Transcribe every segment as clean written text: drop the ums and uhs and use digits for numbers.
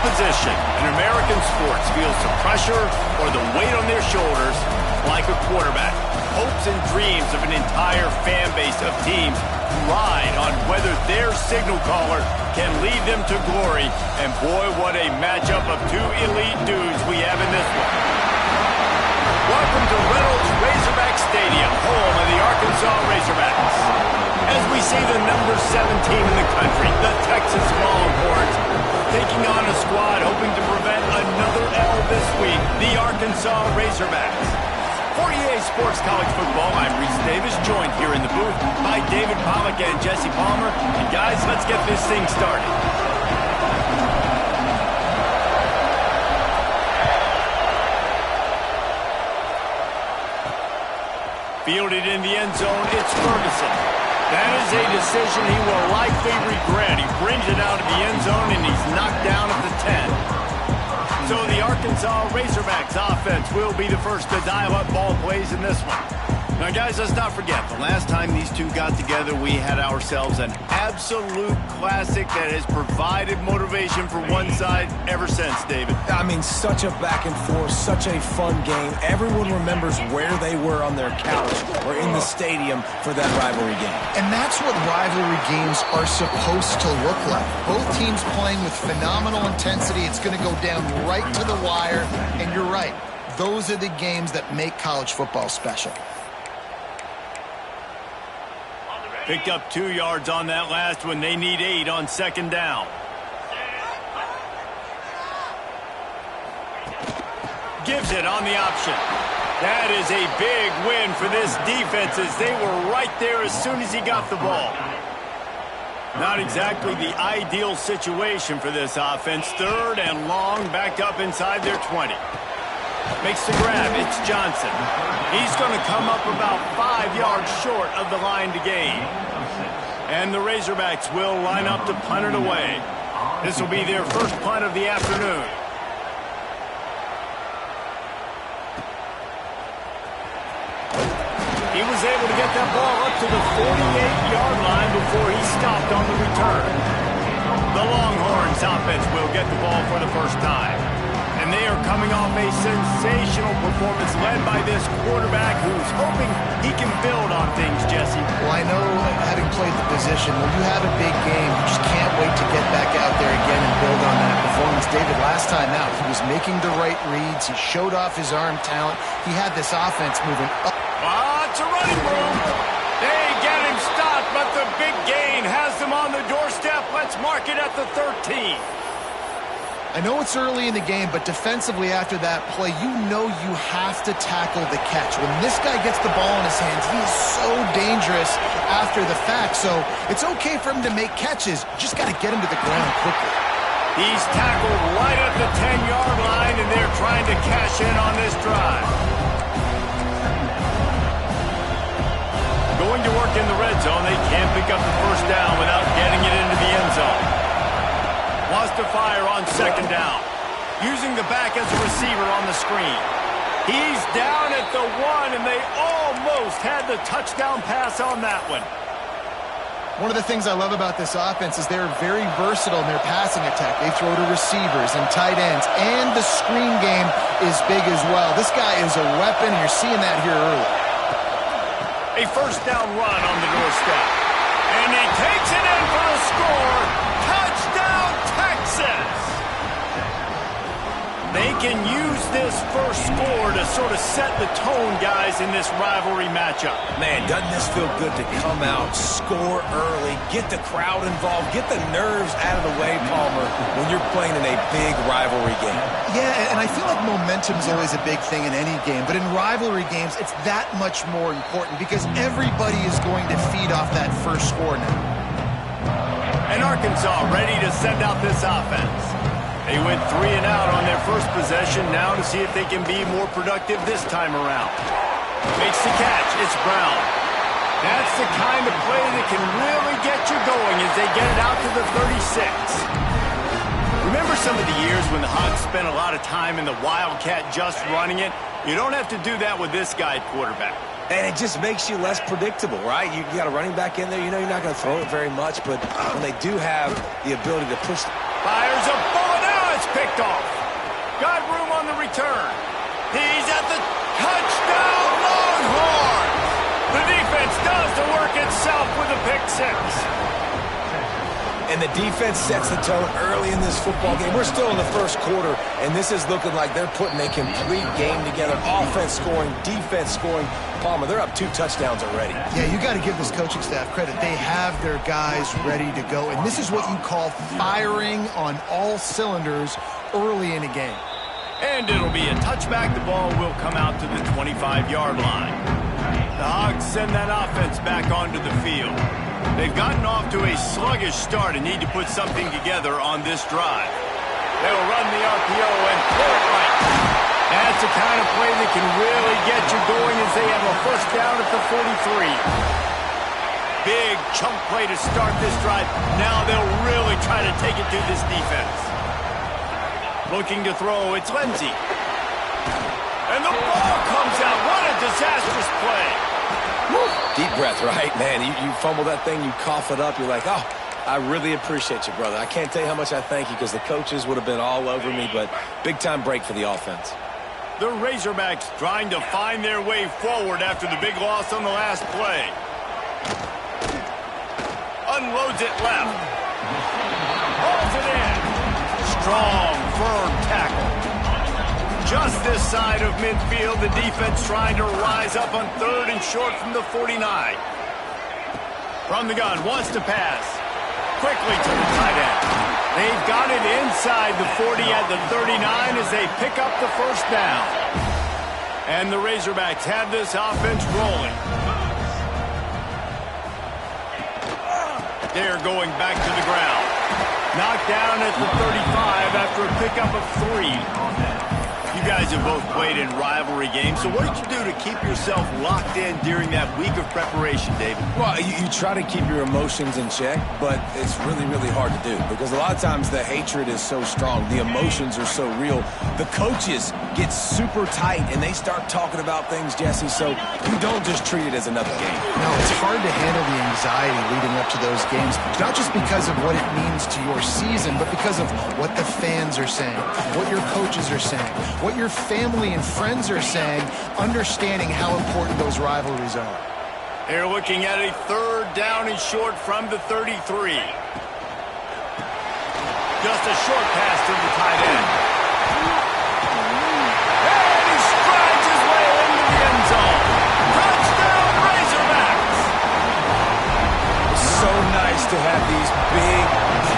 position in American sports feels the pressure or the weight on their shoulders like a quarterback. Hopes and dreams of an entire fan base of teams ride on whether their signal caller can lead them to glory. And boy, what a matchup of two elite dudes we have in this one. Welcome to Reynolds Razorback Stadium, home of the Arkansas Razorbacks. As we see the number 17 in the country, the Texas Longhorns, taking on a squad hoping to prevent another L this week, the Arkansas Razorbacks. For EA Sports College Football, I'm Reese Davis, joined here in the booth by David Pollack and Jesse Palmer. And guys, let's get this thing started. Fielded in the end zone, it's Ferguson. That is a decision he will likely regret. He brings it out of the end zone, and he's knocked down at the 10. So the Arkansas Razorbacks offense will be the first to dial up ball plays in this one. Now, guys, let's not forget, the last time these two got together, we had ourselves an absolute classic that has provided motivation for one side ever since, David. I mean, such a back and forth, such a fun game. Everyone remembers where they were on their couch or in the stadium for that rivalry game. And that's what rivalry games are supposed to look like. Both teams playing with phenomenal intensity. It's going to go down right to the wire. And you're right, those are the games that make college football special. Picked up 2 yards on that last one. They need 8 on second down. Gives it on the option. That is a big win for this defense as they were right there as soon as he got the ball. Not exactly the ideal situation for this offense. Third and long, backed up inside their 20. Makes the grab. It's Johnson. He's going to come up about 5 yards short of the line to gain. And the Razorbacks will line up to punt it away. This will be their first punt of the afternoon. He was able to get that ball up to the 48-yard line before he stopped on the return. The Longhorns offense will get the ball for the first time. And they are coming off a sensational performance led by this quarterback who's hoping he can build on things, Jesse. Well, I know, having played the position, when you have a big game, you just can't wait to get back out there again and build on that performance. David, last time out, he was making the right reads. He showed off his arm talent. He had this offense moving up. It's a running room. They get him stopped, but the big gain has them on the doorstep. Let's mark it at the 13. I know it's early in the game, but defensively after that play, you know you have to tackle the catch. When this guy gets the ball in his hands, he is so dangerous after the fact. So it's okay for him to make catches. Just got to get him to the ground quickly. He's tackled right at the 10-yard line, and they're trying to cash in on this drive. Going to work in the red zone, they can't pick up the first down without getting it into the end zone. Wants to fire on second down. Using the back as a receiver on the screen. He's down at the 1, and they almost had the touchdown pass on that one. One of the things I love about this offense is they're very versatile in their passing attack. They throw to receivers and tight ends, and the screen game is big as well. This guy is a weapon, and you're seeing that here early. A first down run on the doorstep. And he takes it in for the score. Touchdown, Texas! They can use this first score to sort of set the tone, guys, in this rivalry matchup. Man, doesn't this feel good to come out, score early, get the crowd involved, get the nerves out of the way, Palmer, when you're playing in a big rivalry game? Yeah, and I feel like momentum is always a big thing in any game, but in rivalry games, it's that much more important because everybody is going to feed off that first score now. And Arkansas ready to send out this offense. They went 3 and out on their first possession, now to see if they can be more productive this time around. Makes the catch. It's Brown. That's the kind of play that can really get you going as they get it out to the 36. Remember some of the years when the Hogs spent a lot of time in the Wildcat just running it? You don't have to do that with this guy at quarterback. And it just makes you less predictable, right? You got a running back in there. You know you're not going to throw it very much, but when they do have the ability to push... Fires a bullet. Now it's picked off. Got room on the return. He's at the touchdown, Longhorns! The defense does the work itself with a pick six. And the defense sets the tone early in this football game. We're still in the first quarter, and this is looking like they're putting a complete game together. Offense scoring, defense scoring. Palmer, they're up 2 touchdowns already. Yeah, you got to give this coaching staff credit. They have their guys ready to go, and this is what you call firing on all cylinders early in a game. And it'll be a touchback. The ball will come out to the 25-yard line. The Hogs send that offense back onto the field. They've gotten off to a sluggish start and need to put something together on this drive. They'll run the RPO and throw it right. That's the kind of play that can really get you going as they have a first down at the 43. Big chunk play to start this drive. Now they'll really try to take it to this defense. Looking to throw, it's Lindsey. And the ball comes out. What a disastrous play. Deep breath, right? Man, you fumble that thing, you cough it up, you're like, oh, I really appreciate you, brother. I can't tell you how much I thank you because the coaches would have been all over me, but big-time break for the offense. The Razorbacks trying to find their way forward after the big loss on the last play. Unloads it left. Holds it in. Strong, firm tackle. Just this side of midfield, the defense trying to rise up on 3rd and short from the 49. From the gun, wants to pass. Quickly to the tight end. They've got it inside the 40 at the 39 as they pick up the first down. And the Razorbacks have this offense rolling. They're going back to the ground. Knocked down at the 35 after a pickup of 3. You guys have both played in rivalry games, so what did you do to keep yourself locked in during that week of preparation, David? Well, you try to keep your emotions in check, but it's really, really hard to do because a lot of times the hatred is so strong. The emotions are so real. The coaches get super tight, and they start talking about things, Jesse, so you don't just treat it as another game. No, it's hard to handle the anxiety leading up to those games, not just because of what it means to your season, but because of what the fans are saying, what your coaches are saying, what your family and friends are saying, understanding how important those rivalries are. They're looking at a 3rd down and short from the 33. Just a short pass to the tight end. And he strides his way into the end zone. Touchdown, Razorbacks! So nice to have these big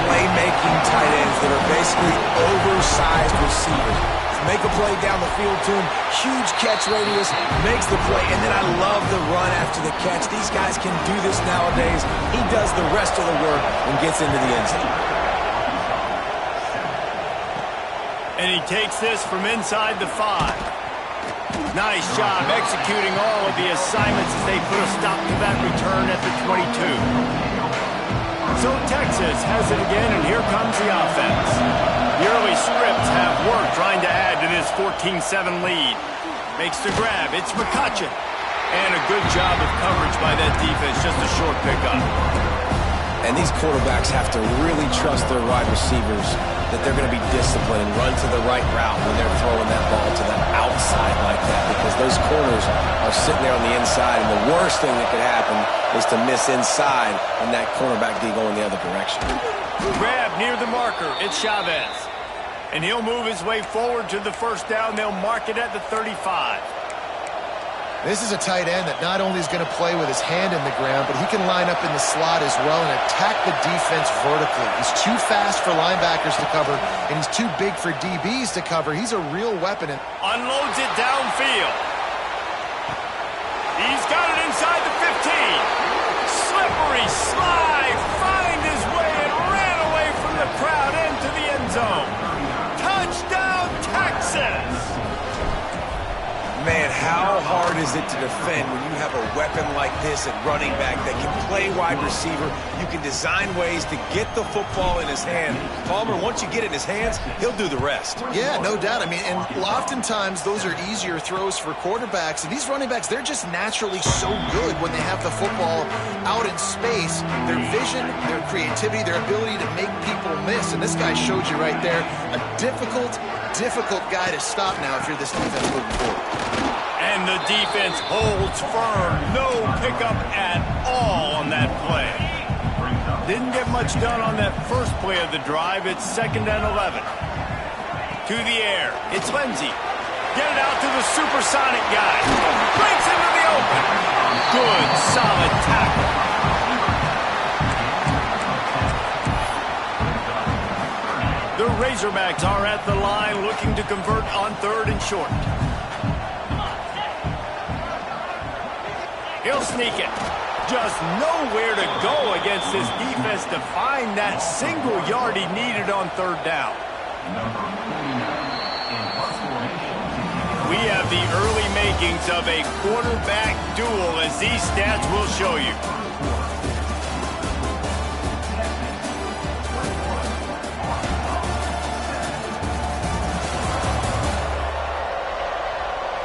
playmaking tight ends that are basically oversized receivers. Make a play down the field to him, huge catch radius, makes the play, and then I love the run after the catch. These guys can do this nowadays. He does the rest of the work and gets into the end zone. And he takes this from inside the 5. Nice job executing all of the assignments as they put a stop to that return at the 22. So Texas has it again, and here comes the offense. The early scripts have worked trying to add to this 14-7 lead. Makes the grab. It's McCutcheon. And a good job of coverage by that defense. Just a short pickup. And these quarterbacks have to really trust their wide receivers that they're going to be disciplined and run to the right route when they're throwing that ball to the outside like that, because those corners are sitting there on the inside, and the worst thing that could happen is to miss inside and that cornerback be going the other direction. Grab near the marker. It's Chavez. And he'll move his way forward to the first down. They'll mark it at the 35. This is a tight end that not only is going to play with his hand in the ground, but he can line up in the slot as well and attack the defense vertically. He's too fast for linebackers to cover, and he's too big for DBs to cover. He's a real weapon. Unloads it downfield. He's got it inside the 15. Slippery slide, find his way and ran away from the crowd into the end zone. Touchdown, Texas! Man, how hard is it to defend when you have a weapon like this at running back that can play wide receiver? You can design ways to get the football in his hand. Palmer, once you get it in his hands, he'll do the rest. Yeah, no doubt. I mean, and oftentimes those are easier throws for quarterbacks. And these running backs, they're just naturally so good when they have the football out in space. Their vision, their creativity, their ability to make people miss. And this guy showed you right there, a difficult guy to stop now if you're this defense moving forward. And the defense holds firm. No pickup at all on that play. Didn't get much done on that first play of the drive. It's 2nd and 11. To the air. It's Lindsey. Get it out to the supersonic guy. Breaks into the open. Good, solid tackle. The Razorbacks are at the line looking to convert on 3rd and short. He'll sneak it. Just nowhere to go against this defense to find that single yard he needed on 3rd down. We have the early makings of a quarterback duel, as these stats will show you.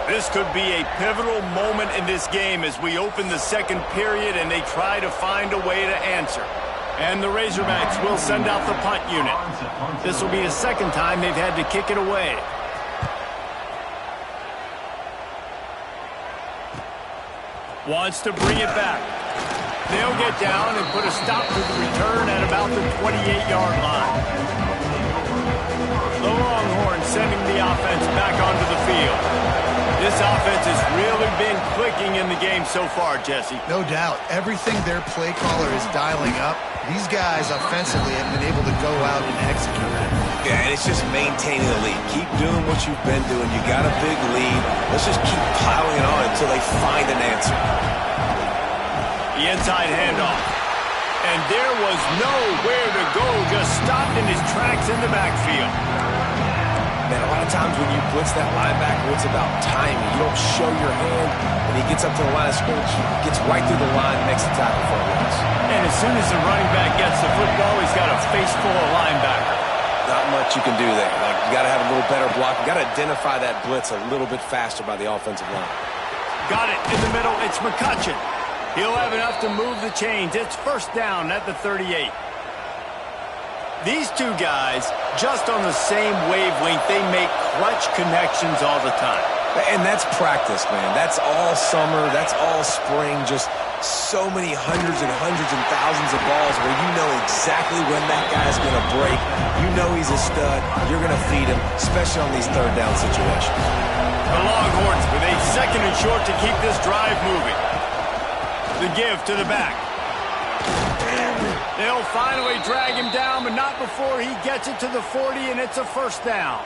This could be a pivotal moment in this game as we open the 2nd period and they try to find a way to answer. And the Razorbacks will send out the punt unit. This will be the 2nd time they've had to kick it away. Wants to bring it back. They'll get down and put a stop to the return at about the 28-yard line. The Longhorns sending the offense back onto the field. This offense has really been clicking in the game so far, Jesse. No doubt. Everything their play caller is dialing up, these guys offensively have been able to go out and execute it. Yeah, and it's just maintaining the lead. Keep doing what you've been doing. You got a big lead. Let's just keep piling it on until they find an answer. The inside handoff. And there was nowhere to go, just stopped in his tracks in the backfield. Man, a lot of times when you blitz that linebacker, it's about timing. You don't show your hand, and he gets up to the line of scrimmage, he gets right through the line, makes the tackle for a loss. And as soon as the running back gets the football, he's got a face full of linebacker. Not much you can do there. Like, you got to have a little better block. You got to identify that blitz a little bit faster by the offensive line. Got it in the middle. It's McCutcheon. He'll have enough to move the chains. It's 1st down at the 38. These two guys, just on the same wavelength, they make clutch connections all the time. And that's practice, man. That's all summer. That's all spring. Just so many hundreds and thousands of balls where you know exactly when that guy's going to break. You know he's a stud. You're going to feed him, especially on these 3rd down situations. The Longhorns with a 2nd and short to keep this drive moving. The give to the back. They'll finally drag him down, but not before he gets it to the 40, and it's a 1st down.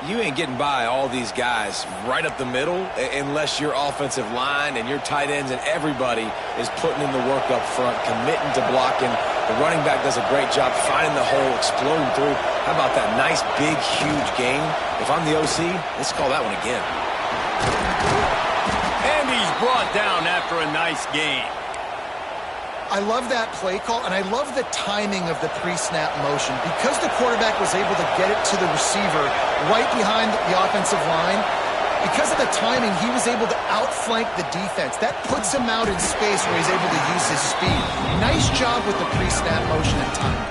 You ain't getting by all these guys right up the middle unless your offensive line and your tight ends and everybody is putting in the work up front, committing to blocking. The running back does a great job finding the hole, exploding through. How about that nice, big, huge gain? If I'm the OC, let's call that one again. And he's brought down after a nice gain. I love that play call, and I love the timing of the pre-snap motion. Because the quarterback was able to get it to the receiver right behind the offensive line, because of the timing, he was able to outflank the defense. That puts him out in space where he's able to use his speed. Nice job with the pre-snap motion and timing.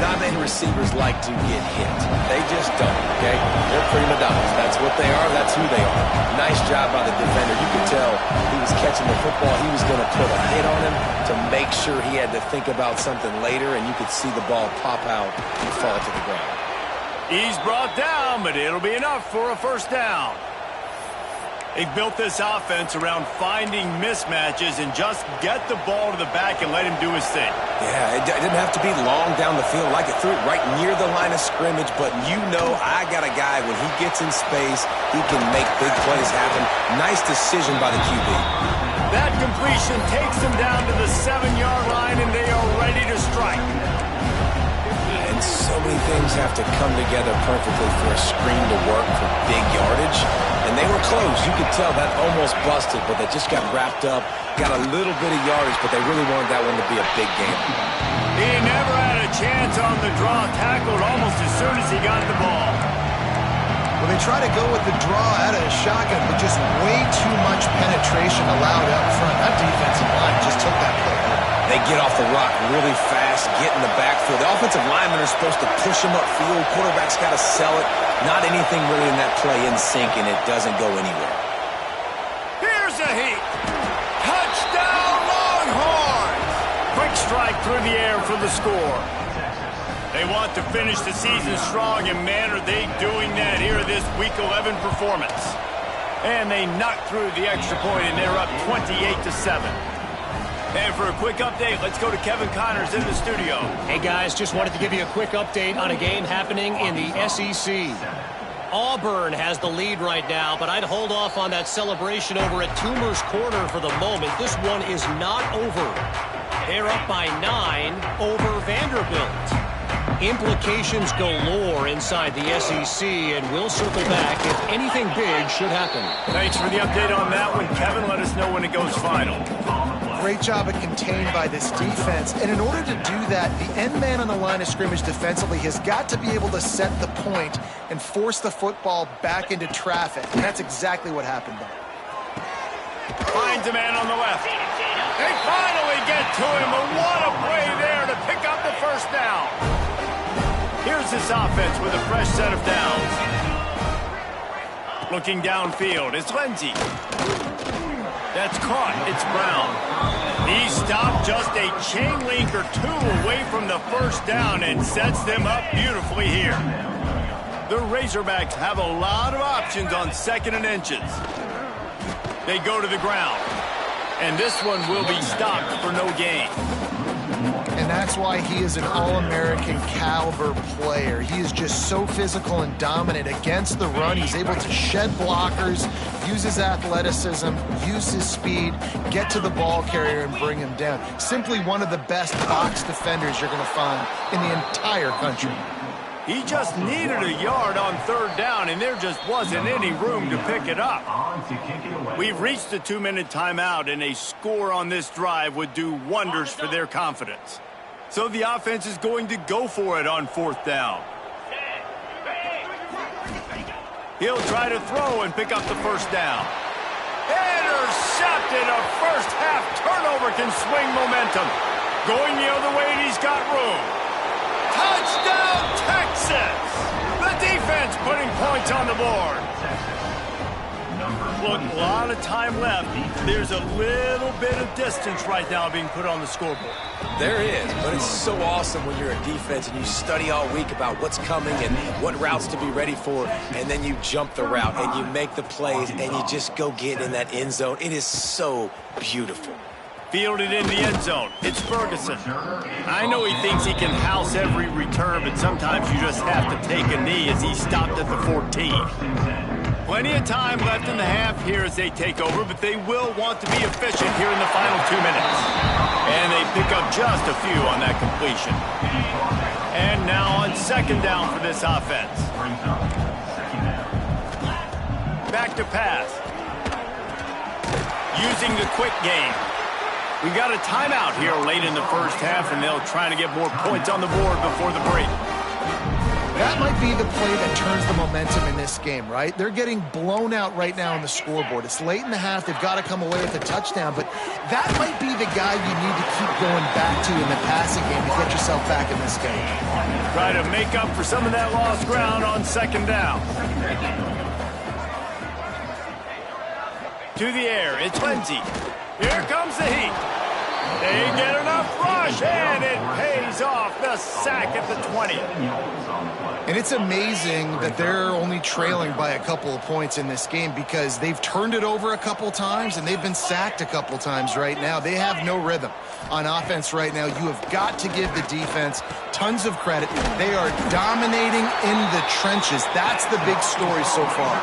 Not many receivers like to get hit. They just don't, okay? They're prima donnas. That's what they are. That's who they are. Nice job by the defender. You could tell he was catching the football. He was going to put a hit on him to make sure he had to think about something later, and you could see the ball pop out and fall to the ground. He's brought down, but it'll be enough for a 1st down. They've built this offense around finding mismatches and just get the ball to the back and let him do his thing. Yeah, it didn't have to be long down the field. Like it threw it right near the line of scrimmage, but you know I got a guy, when he gets in space, he can make big plays happen. Nice decision by the QB. That completion takes them down to the 7-yard line, and they are ready to strike. And so many things have to come together perfectly for a screen to work for big yardage. And they were close. You could tell that almost busted, but they just got wrapped up, got a little bit of yardage, but they really wanted that one to be a big game. He never had a chance on the draw, tackled almost as soon as he got the ball. Well, they try to go with the draw out of the shotgun, but just way too much penetration allowed up front. That defensive line just took that play. They get off the rock really fast, get in the backfield. The offensive linemen are supposed to push them upfield. Quarterback's got to sell it. Not anything really in that play in sync, and it doesn't go anywhere. Here's a heat. Touchdown, Longhorns! Quick strike through the air for the score. They want to finish the season strong, and man, are they doing that here this Week 11 performance. And they knocked through the extra point, and they're up 28-7. And for a quick update, let's go to Kevin Connors in the studio. Hey, guys, just wanted to give you a quick update on a game happening in the SEC. Auburn has the lead right now, but I'd hold off on that celebration over at Toomer's Corner for the moment. This one is not over. They're up by 9 over Vanderbilt. Implications galore inside the SEC, and we'll circle back if anything big should happen. Thanks for the update on that one, Kevin. Let us know when it goes final. Great job of contained by this defense. And in order to do that, the end man on the line of scrimmage defensively has got to be able to set the point and force the football back into traffic. And that's exactly what happened there. Finds a man on the left. They finally get to him, but what a play there to pick up the first down. Here's this offense with a fresh set of downs. Looking downfield, it's Lindsey. That's caught. It's Brown. He stopped just a chain link or two away from the first down and sets them up beautifully here. The Razorbacks have a lot of options on 2nd and inches. They go to the ground. And this one will be stopped for no gain. And that's why he is an All-American caliber player. He is just so physical and dominant against the run. He's able to shed blockers, use his athleticism, use his speed, get to the ball carrier and bring him down. Simply one of the best box defenders you're going to find in the entire country. He just needed a yard on 3rd down, and there just wasn't any room to pick it up. We've reached the 2-minute timeout, and a score on this drive would do wonders for their confidence. So the offense is going to go for it on 4th down. He'll try to throw and pick up the first down. Intercepted. A first-half turnover can swing momentum. Going the other way, and he's got room. Touchdown, Texas! The defense putting points on the board. Look, a lot of time left. There's a little bit of distance right now being put on the scoreboard. There is, but it's so awesome when you're a defense and you study all week about what's coming and what routes to be ready for, and then you jump the route and you make the plays and you just go get in that end zone. It is so beautiful. Fielded in the end zone. It's Ferguson. I know he thinks he can house every return, but sometimes you just have to take a knee as he stopped at the 14. Plenty of time left in the half here as they take over, but they will want to be efficient here in the final 2 minutes. And they pick up just a few on that completion. And now on 2nd down for this offense. Back to pass. Using the quick game. We got a timeout here late in the first half, and they'll try to get more points on the board before the break. That might be the play that turns the momentum in this game, right? They're getting blown out right now on the scoreboard. It's late in the half. They've got to come away with a touchdown, but that might be the guy you need to keep going back to in the passing game to get yourself back in this game. Try to make up for some of that lost ground on 2nd down. To the air, it's Lindsey. Here comes the heat. They get enough rush, and it pays off. The sack at the 20. And it's amazing that they're only trailing by a couple of points in this game because they've turned it over a couple times and they've been sacked a couple times right now. They have no rhythm on offense right now. You have got to give the defense tons of credit. They are dominating in the trenches. That's the big story so far.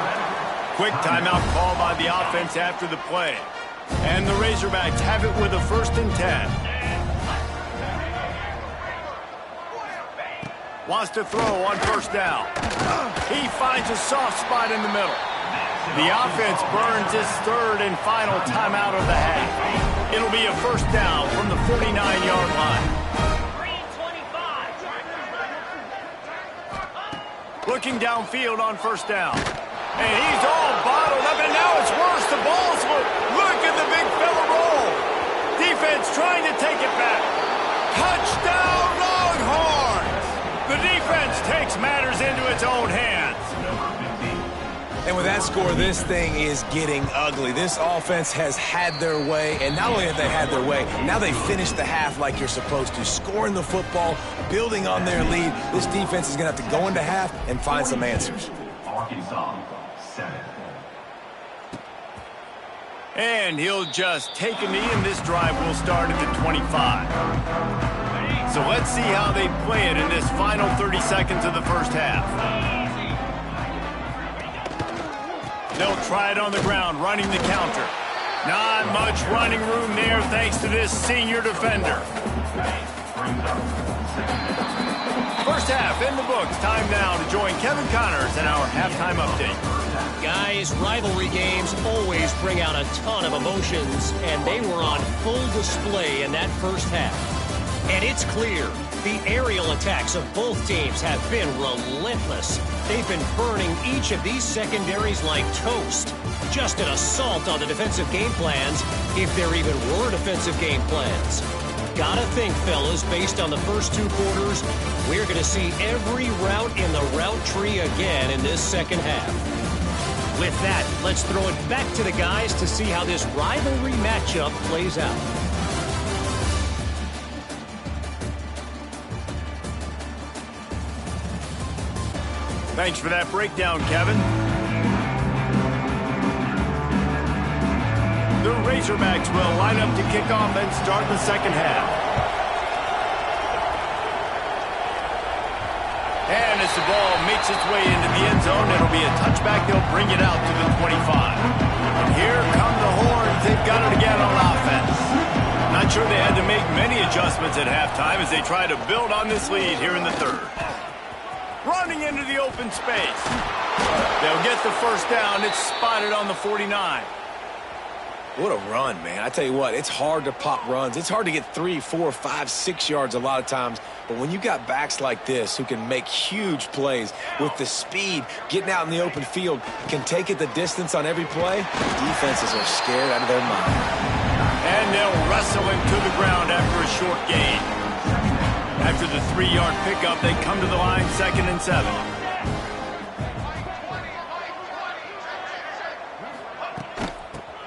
Quick timeout call by the offense after the play. And the Razorbacks have it with a 1st and 10. Wants to throw on first down. He finds a soft spot in the middle. The offense burns its third and final timeout of the half. It'll be a first down from the 49-yard line. Looking downfield on first down. And he's all bottled up, and now it's worse. The ball's look at the big fella roll. Defense trying to take it back. Touchdown, Longhorns! The defense takes matters into its own hands. And with that score, this thing is getting ugly. This offense has had their way, and not only have they had their way, now they finished the half like you're supposed to, scoring the football, building on their lead. This defense is going to have to go into half and find some answers. Arkansas, 7. And he'll just take a knee, and this drive will start at the 25. So let's see how they play it in this final 30 seconds of the first half. They'll try it on the ground, running the counter. Not much running room there thanks to this senior defender. First half in the books. Time now to join Kevin Connors in our halftime update. Guys, rivalry games always bring out a ton of emotions, and they were on full display in that first half. And it's clear, the aerial attacks of both teams have been relentless. They've been burning each of these secondaries like toast. Just an assault on the defensive game plans, if there even were defensive game plans. Gotta think, fellas, based on the first 2 quarters, we're going to see every route in the route tree again in this second half. With that, let's throw it back to the guys to see how this rivalry matchup plays out. Thanks for that breakdown, Kevin. The Razorbacks will line up to kick off and start the second half. And as the ball makes its way into the end zone, it'll be a touchback. They'll bring it out to the 25. And here come the Horns. They've got it again on offense. Not sure they had to make many adjustments at halftime as they try to build on this lead here in the third. Running into the open space. They'll get the first down. It's spotted on the 49. What a run, man. I tell you what, it's hard to pop runs. It's hard to get 3, 4, 5, 6 yards a lot of times. But when you got backs like this who can make huge plays with the speed, getting out in the open field, can take it the distance on every play, defenses are scared out of their mind. And they'll wrestle him to the ground after a short gain. After the 3-yard pickup, they come to the line, 2nd and 7.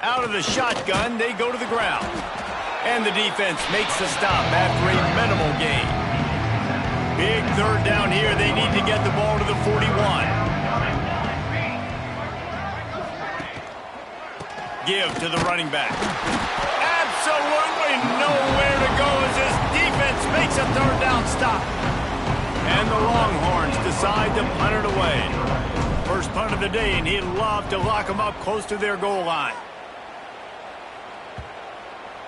Out of the shotgun, they go to the ground. And the defense makes the stop after a minimal gain. Big third down here. They need to get the ball to the 41. Give to the running back. Absolutely nowhere to go as this defense makes a third down stop. And the Longhorns decide to punt it away. First punt of the day, and he'd love to lock them up close to their goal line.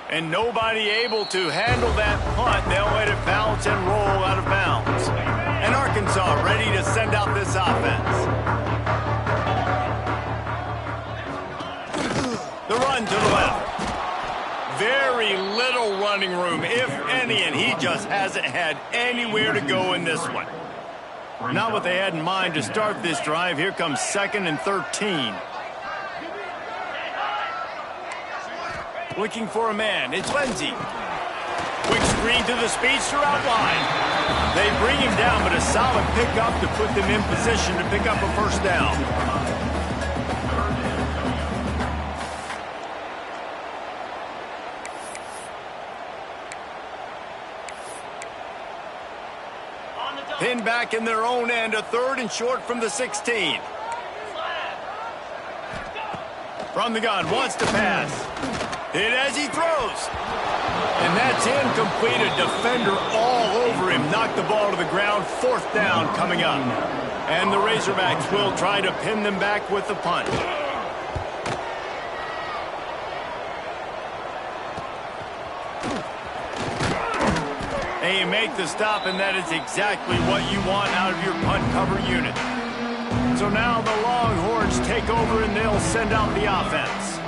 And nobody able to handle that punt. They'll let it bounce and roll out of bounds. And Arkansas ready to send out this offense. The run to the left. Very little running room, if any, and he just hasn't had anywhere to go in this one. Not what they had in mind to start this drive. Here comes 2nd and 13. Looking for a man. It's Lindsey. Quick screen to the speedster out wide. They bring him down, but a solid pickup to put them in position to pick up a first down. Pinned back in their own end, a 3rd and short from the 16. From the gun, wants to pass. Hit as he throws. And that's incomplete. A defender all over him. Knocked the ball to the ground. 4th down coming up. And the Razorbacks will try to pin them back with the punt. A man make the stop, and that is exactly what you want out of your punt cover unit. So now the Longhorns take over, and they'll send out the offense.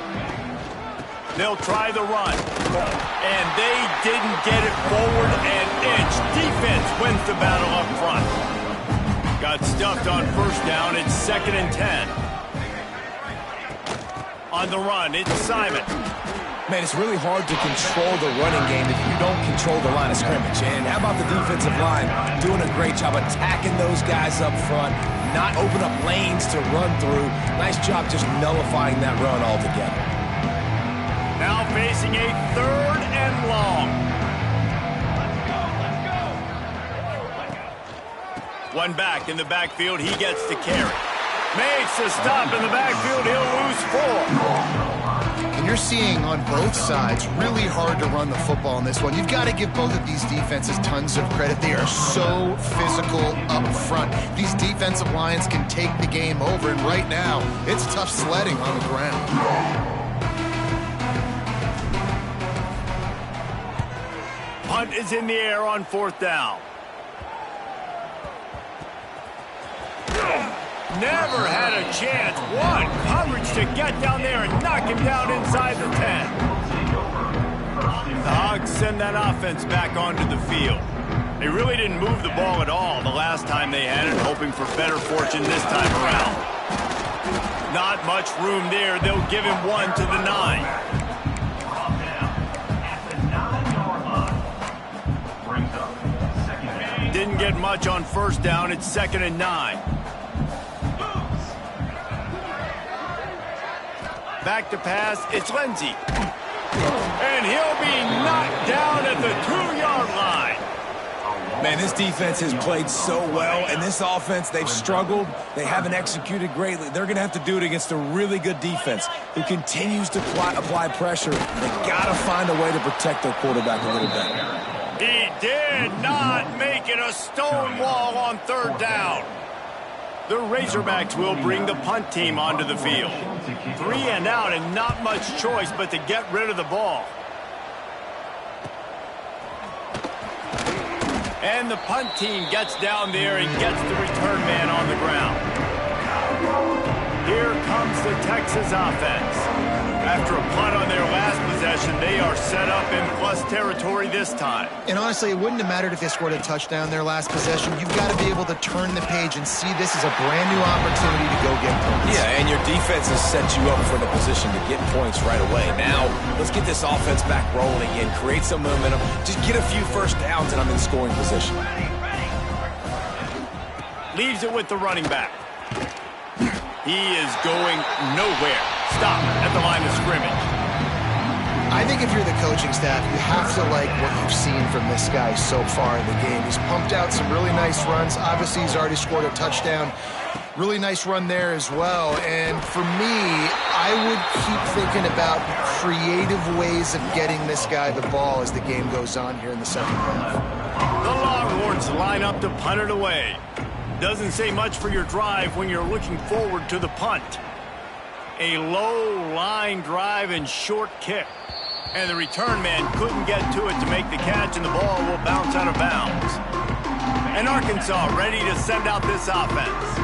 They'll try the run, and they didn't get it forward an inch. Defense wins the battle up front. Got stuffed on first down. It's 2nd and 10. On the run, it's Simon. Man, it's really hard to control the running game if you don't control the line of scrimmage. And how about the defensive line doing a great job attacking those guys up front, not open up lanes to run through. Nice job just nullifying that run altogether. Now facing a 3rd and long. One back in the backfield. He gets the carry. Makes a stop in the backfield. He'll lose 4. And you're seeing on both sides really hard to run the football in this one. You've got to give both of these defenses tons of credit. They are so physical up front. These defensive lines can take the game over, and right now it's tough sledding on the ground. Punt is in the air on 4th down. Never had a chance. One coverage to get down there and knock him down inside the 10. The Hogs send that offense back onto the field. They really didn't move the ball at all the last time they had it, hoping for better fortune this time around. Not much room there. They'll give him 1 to the 9. Didn't get much on first down. It's 2nd and 9. Back to pass. It's Lindsey. And he'll be knocked down at the 2-yard line. Man, this defense has played so well, and this offense, they've struggled. They haven't executed greatly. They're going to have to do it against a really good defense who continues to apply pressure. They've got to find a way to protect their quarterback a little better. He did not make it a stone wall on 3rd down. The Razorbacks will bring the punt team onto the field. 3 and out, and not much choice but to get rid of the ball. And the punt team gets down there and gets the return man on the ground. Here comes the Texas offense. After a punt on their last possession, they are set up in plus territory this time. And honestly, it wouldn't have mattered if they scored a touchdown their last possession. You've got to be able to turn the page and see this as a brand new opportunity to go get points. Yeah, and your defense has set you up for the position to get points right away. Now, let's get this offense back rolling again, create some momentum, just get a few first downs, and I'm in scoring position. Leaves it with the running back. He is going nowhere. Stop at the line of scrimmage. I think if you're the coaching staff, you have to like what you've seen from this guy so far in the game. He's pumped out some really nice runs. Obviously, he's already scored a touchdown. Really nice run there as well. And for me, I would keep thinking about creative ways of getting this guy the ball as the game goes on here in the second half. The Longhorns line up to punt it away. Doesn't say much for your drive when you're looking forward to the punt. A low line drive and short kick. And the return man couldn't get to it to make the catch, and the ball will bounce out of bounds. And Arkansas ready to send out this offense.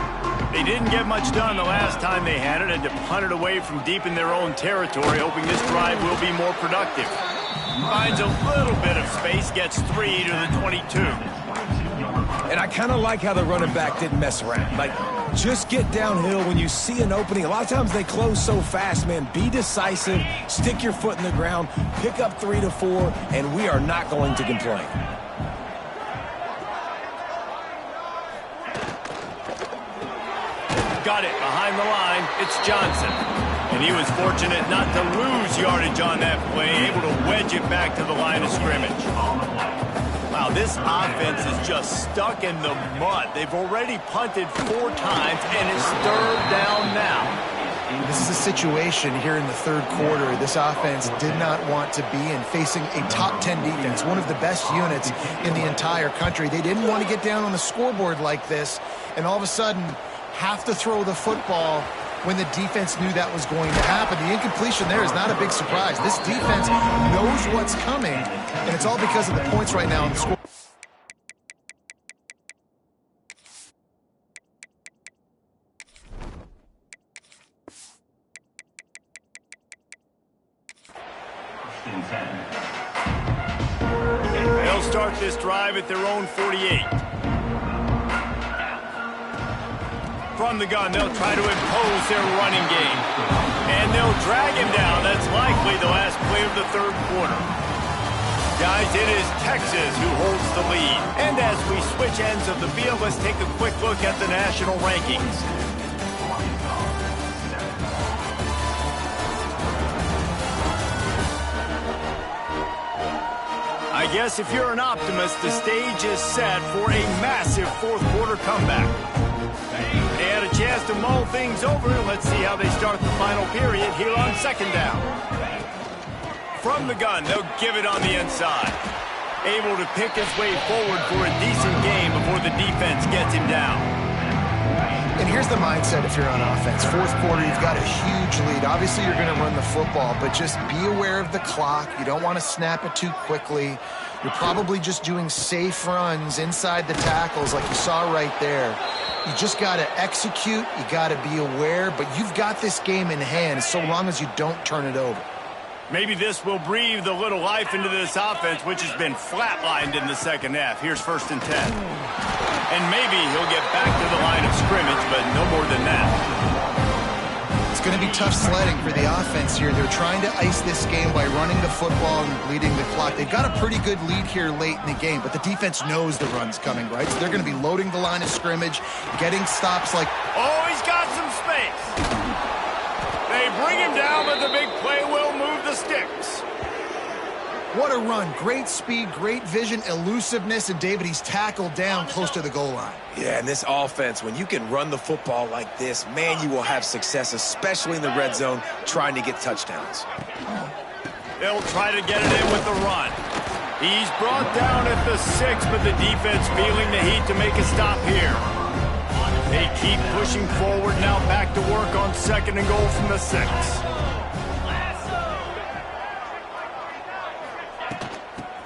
They didn't get much done the last time they had it, and to punt it away from deep in their own territory, hoping this drive will be more productive. Finds a little bit of space, gets 3 to the 22. And I kind of like how the running back didn't mess around. Like, just get downhill when you see an opening. A lot of times they close so fast, man. Be decisive, stick your foot in the ground, pick up 3 to 4, and we are not going to complain. Got it behind the line. It's Johnson. And he was fortunate not to lose yardage on that play, able to wedge it back to the line of scrimmage. Wow, this offense is just stuck in the mud. They've already punted 4 times, and it's 3rd down now. This is a situation here in the third quarter this offense did not want to be in, facing a top 10 defense, one of the best units in the entire country. They didn't want to get down on the scoreboard like this, and all of a sudden have to throw the football when the defense knew that was going to happen. The incompletion there is not a big surprise. This defense knows what's coming, and it's all because of the points right now on the score. and 10. They'll start this drive at their own 48. From the gun, they'll try to impose their running game. And they'll drag him down. That's likely the last play of the third quarter. Guys, it is Texas who holds the lead. And as we switch ends of the field, let's take a quick look at the national rankings. I guess if you're an optimist, the stage is set for a massive fourth quarter comeback. They had a chance to mull things over. Let's see how they start the final period here on second down. From the gun, they'll give it on the inside. Able to pick his way forward for a decent game before the defense gets him down. And here's the mindset if you're on offense. Fourth quarter, you've got a huge lead. Obviously, you're going to run the football, but just be aware of the clock. You don't want to snap it too quickly. You're probably just doing safe runs inside the tackles like you saw right there. You just got to execute. You got to be aware, but you've got this game in hand so long as you don't turn it over. Maybe this will breathe a little life into this offense, which has been flatlined in the second half. Here's 1st and 10. And maybe he'll get back to the line of scrimmage, but no more than that. It's going to be tough sledding for the offense here. They're trying to ice this game by running the football and bleeding the clock. They've got a pretty good lead here late in the game, but the defense knows the run's coming, right? So they're going to be loading the line of scrimmage, getting stops like... Oh, he's got some space. They bring him down, but the big play will move the sticks. What a run. Great speed, great vision, elusiveness, and David, he's tackled down close to the goal line. Yeah, and this offense, when you can run the football like this, man, you will have success, especially in the red zone, trying to get touchdowns. They'll try to get it in with the run. He's brought down at the 6, but the defense feeling the heat to make a stop here. They keep pushing forward, now back to work on 2nd and goal from the 6.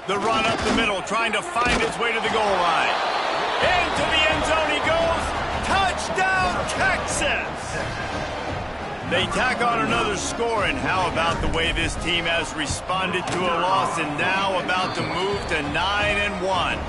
The run up the middle, trying to find his way to the goal line. Into the end zone he goes. Touchdown, Texas! They tack on another score, and how about the way this team has responded to a loss and now about to move to 9-1.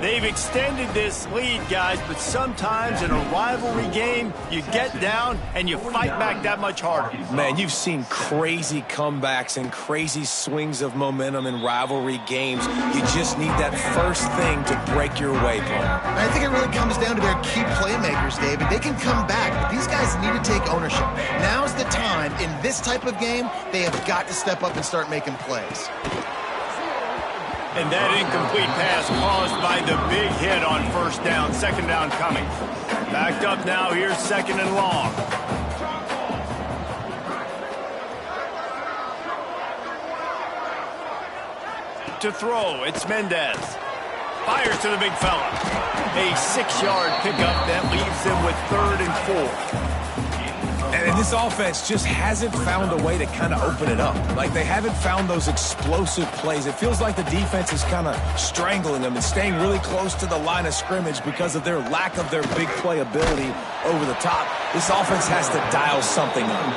They've extended this lead, guys, but sometimes in a rivalry game, you get down and you fight back that much harder. Man, you've seen crazy comebacks and crazy swings of momentum in rivalry games. You just need that first thing to break your way, Paul. I think it really comes down to their key playmakers, David. They can come back, but these guys need to take ownership. Now's the time. In this type of game, they have got to step up and start making plays. And that incomplete pass caused by the big hit on 1st down. 2nd down coming. Backed up now. Here's 2nd and long. To throw, it's Mendez. Fires to the big fella. A 6-yard pickup that leaves them with 3rd and 4. And this offense just hasn't found a way to kind of open it up. Like, they haven't found those explosive plays. It feels like the defense is kind of strangling them and staying really close to the line of scrimmage because of their lack of their big play ability over the top. This offense has to dial something up.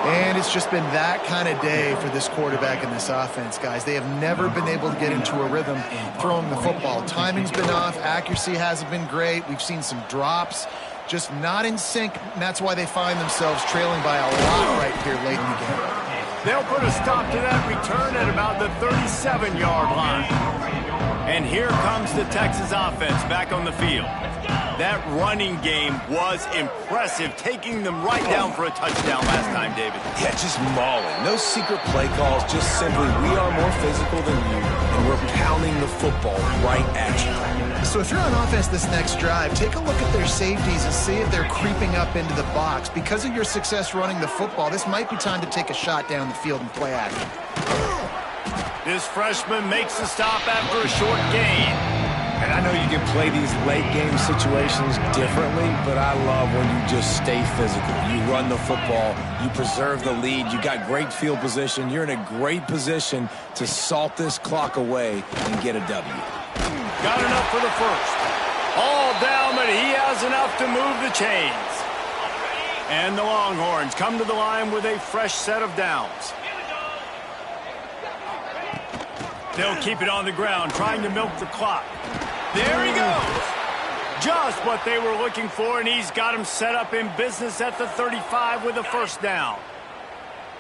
And it's just been that kind of day for this quarterback and this offense, guys. They have never been able to get into a rhythm throwing the football. Timing's been off. Accuracy hasn't been great. We've seen some drops. Just not in sync, and that's why they find themselves trailing by a lot right here late in the game. They'll put a stop to that return at about the 37-yard line. And here comes the Texas offense back on the field. That running game was impressive, taking them right down for a touchdown last time, David. Yeah, just mauling. No secret play calls, just simply we are more physical than you, and we're pounding the football right at you. So if you're on offense this next drive, take a look at their safeties and see if they're creeping up into the box. Because of your success running the football, this might be time to take a shot down the field and play action. This freshman makes the stop after a short gain. And I know you can play these late game situations differently, but I love when you just stay physical. You run the football, you preserve the lead, you got great field position, you're in a great position to salt this clock away and get a W. Got enough for the first. All down, but he has enough to move the chains. And the Longhorns come to the line with a fresh set of downs. They'll keep it on the ground, trying to milk the clock. There he goes. Just what they were looking for, and he's got him set up in business at the 35 with a first down.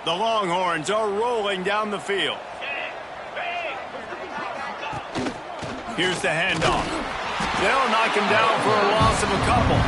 The Longhorns are rolling down the field. Here's the handoff. They'll knock him down for a loss of a couple.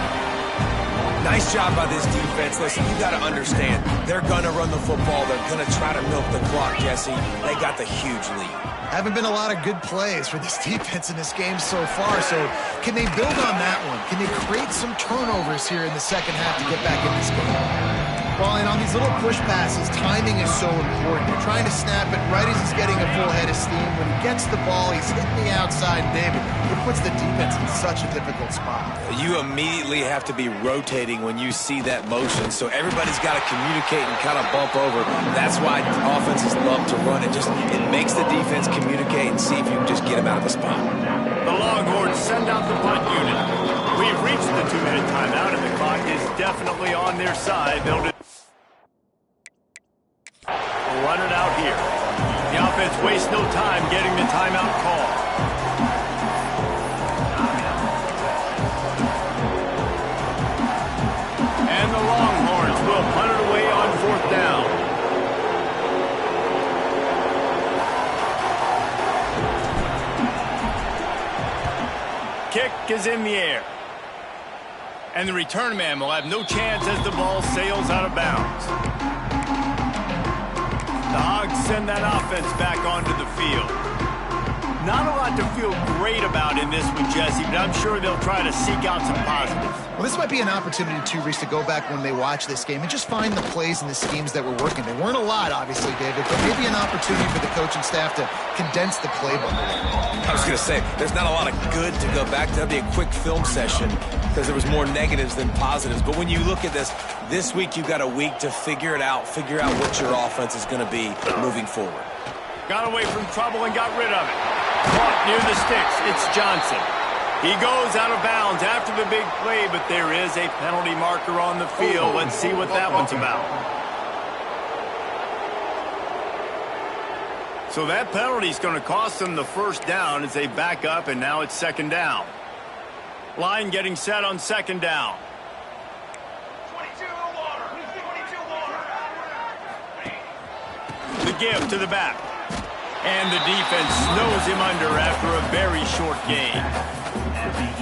Nice job by this defense. Listen, you got to understand, they're going to run the football. They're going to try to milk the clock, Jesse. They got the huge lead. Haven't been a lot of good plays for this defense in this game so far, so can they build on that one? Can they create some turnovers here in the second half to get back in this game? Well, and on these little push passes, timing is so important. You're trying to snap it right as he's getting a full head of steam. When he gets the ball, he's hitting the outside, David. It puts the defense in such a difficult spot. You immediately have to be rotating when you see that motion, so everybody's got to communicate and kind of bump over. That's why offenses love to run it. It makes the defense communicate and see if you can just get him out of the spot. The Longhorns send out the punt unit. We've reached the 2-minute timeout, and the clock is definitely on their side. They'll run it out here. The offense wastes no time getting the timeout call. And the Longhorns will punt it away on fourth down. Kick is in the air. And the return man will have no chance as the ball sails out of bounds. The Hogs send that offense back onto the field. Not a lot to feel great about in this one, Jesse, but I'm sure they'll try to seek out some positives. Well, this might be an opportunity, too, Reese, to go back when they watch this game and just find the plays and the schemes that were working. There weren't a lot, obviously, David, but maybe an opportunity for the coaching staff to condense the playbook. I was going to say, there's not a lot of good to go back to. That'd be a quick film session because there was more negatives than positives. But when you look at this week you've got a week to figure it out, figure out what your offense is going to be moving forward. Got away from trouble and got rid of it. Caught near the sticks. It's Johnson. He goes out of bounds after the big play, but there is a penalty marker on the field. Let's see what that one's about. So that penalty is going to cost them the first down as they back up, and now it's second down. Line getting set on second down. 22 water. The give to the back. And the defense snows him under after a very short game.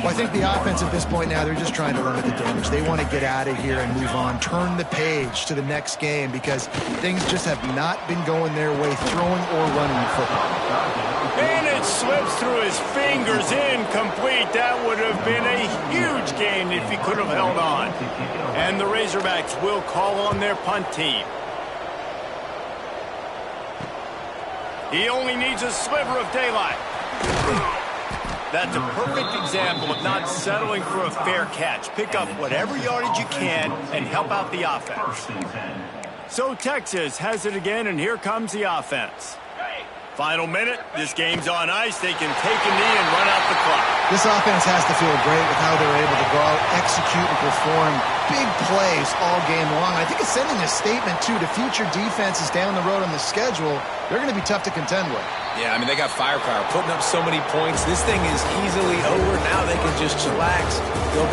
Well, I think the offense at this point now, they're just trying to limit the damage. They want to get out of here and move on, turn the page to the next game because things just have not been going their way, throwing or running the football. And it slips through his fingers, incomplete. That would have been a huge gain if he could have held on. And the Razorbacks will call on their punt team. He only needs a sliver of daylight. That's a perfect example of not settling for a fair catch. Pick up whatever yardage you can and help out the offense. So Texas has it again, and here comes the offense. Final minute. This game's on ice. They can take a knee and run out the clock. This offense has to feel great with how they're able to go out, execute, and perform big plays all game long. I think it's sending a statement, too, to future defenses down the road on the schedule. They're going to be tough to contend with. Yeah, I mean, they got firepower, putting up so many points. This thing is easily over. Now they can just chillax, go back.